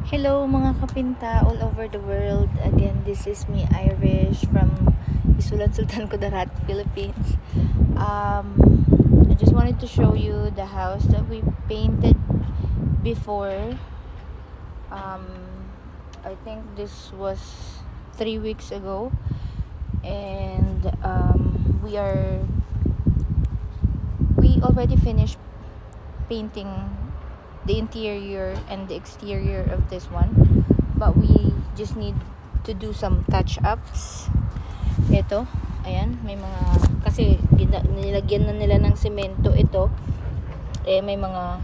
Hello mga kapinta all over the world. Again, this is me, Irish, from Isulan Sultan Kudarat, Philippines. I just wanted to show you the house that we painted before. I think this was 3 weeks ago, and we already finished painting the interior and the exterior of this one, but we just need to do some touch-ups. Ito, ayan, may mga, kasi nilagyan na nila ng semento ito, may mga,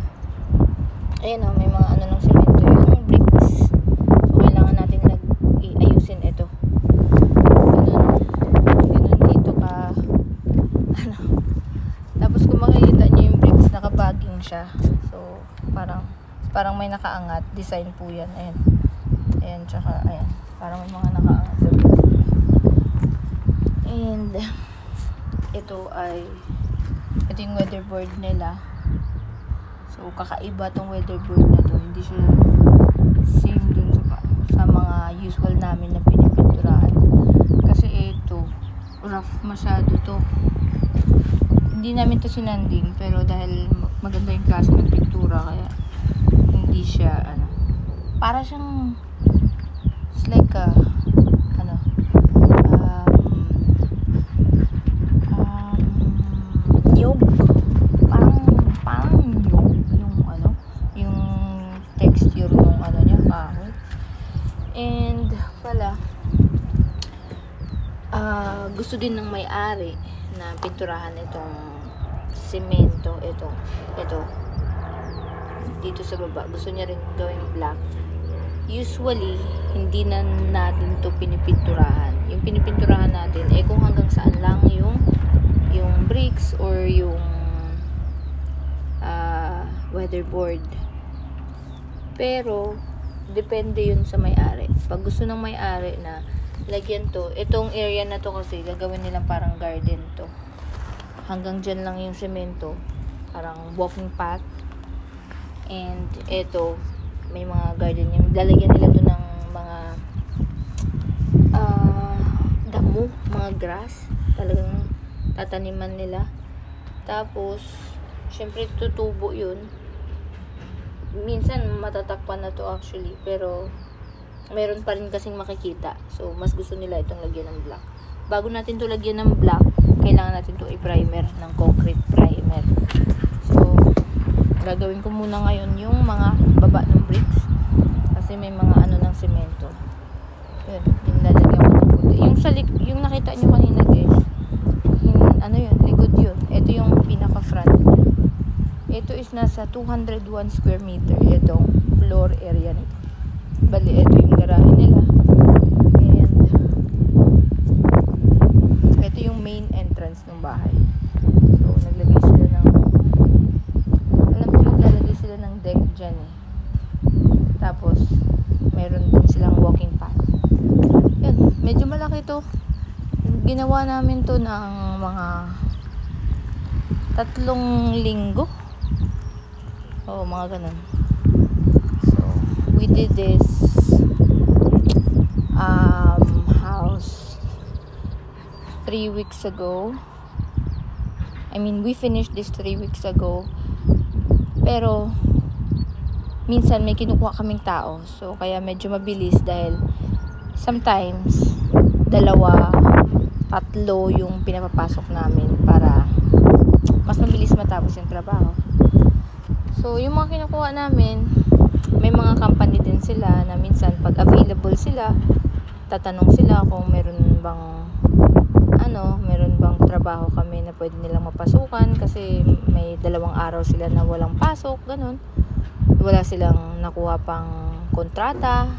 ayan o, may mga ano ng semento, yung bricks. So kailangan natin ayusin ito. Ganun dito ka, ano, tapos kung makikita nyo yung bricks, nakabaging siya. So parang may nakaangat design po yan. Ayan, tsaka ayan, parang may mga nakaangat sa bricks. And ito yung weatherboard nila. So kakaiba tong weatherboard na to, hindi siya same dun sa mga usual namin na pinipinturahan, kasi ito rough masyado to. Hindi namin to sinanding, pero dahil maganda yung klase ng pintura, kaya hindi siya para siyang it's like nyug, parang nyug yung texture ng niya, kahoy. And gusto din ng may-ari na pinturahan itong semento, ito dito sa baba. Gusto niya rin gawing black. Usually hindi na natin to pinipinturahan. Yung pinipinturahan natin kung hanggang saan lang yung bricks or yung weatherboard. Pero depende yun sa may-ari. Pag gusto ng may-ari na lagyan to, itong area na to kasi gagawin nilang parang garden to. Hanggang dyan lang yung semento, parang walking path. And ito, may mga garden yung lalagyan nila to ng mga damo, mga grass. Talagang tataniman nila. Tapos syempre tutubo yun. Minsan matatakpan na to actually, pero meron pa rin kasing makikita. So mas gusto nila itong lagyan ng black. Bago natin to lagyan ng black, kailangan natin to i-primer ng concrete primer. So gagawin ko muna ngayon yung mga baba ng bricks, kasi may mga ng semento. Yun, yung lalagyan ko ng puti. Yung nakita nyo kanina guys, yun, likod yun. Ito yung pinaka front. Ito is nasa 201 square meter itong floor area nito. Bali, ito yung garahe nila. And ito yung main entrance ng bahay. So naglagay sila ng, alam ko naglalagay sila ng deck dyan Tapos meron din silang walking path. Yan, medyo malaki to. Ginawa namin to ng mga 3 linggo. Mga ganun. So we did this house 3 weeks ago. I mean, we finished this 3 weeks ago. Pero minsan may kinukuha kaming tao. So kaya medyo mabilis, dahil sometimes 2, 3 yung pinapapasok namin para mas mabilis matapos yung trabaho. So yung mga kinukuha namin, may mga company din sila na minsan pag available sila, tatanong sila kung meron bang trabaho kami na pwede nilang mapasukan, kasi may 2 araw sila na walang pasok, ganun. Wala silang nakuha pang kontrata,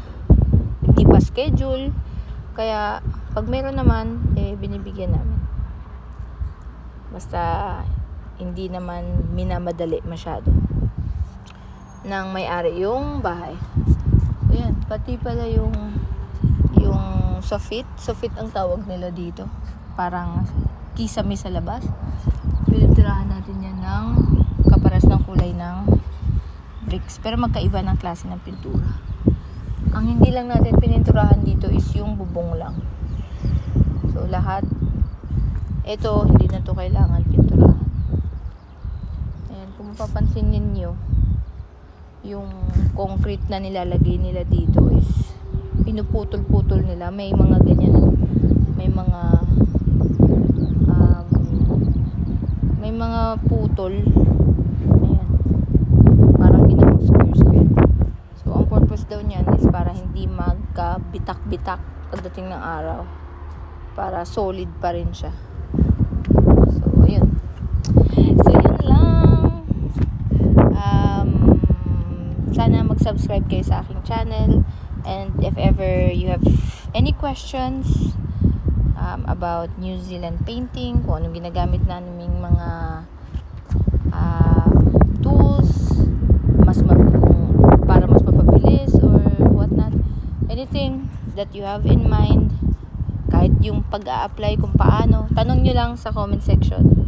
hindi pa schedule. Kaya pag meron naman, binibigyan namin. Basta hindi naman minamadali masyado ng may-ari yung bahay. So yan, pati pala yung soffit ang tawag nila dito. Parang kisame sa labas. Pinitirahan natin yan ng kaparas ng kulay ng bricks, pero magkaiba ng klase ng pintura. Ang hindi lang natin pininturahan dito is yung bubong lang. So lahat ito hindi na to kailangan pinturahan. Ayan, kung mapapansin ninyo, yung concrete na nilalagay nila dito is pinuputol-putol nila. May mga ganyan, may mga putol. Ayan, parang ginawang square. So ang purpose daw niyan is para hindi magkabitak-bitak pagdating ng araw, para solid pa rin siya. So ayun lang. Sana mag-subscribe kayo sa aking channel, and if ever you have any questions about New Zealand painting, kung anong ginagamit naming mga tools, para mas mapabilis or whatnot, anything that you have in mind, kahit yung pag-a-apply kung paano, tanong nyo lang sa comment section.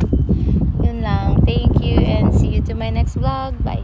Yun lang. Thank you and see you to my next vlog. Bye.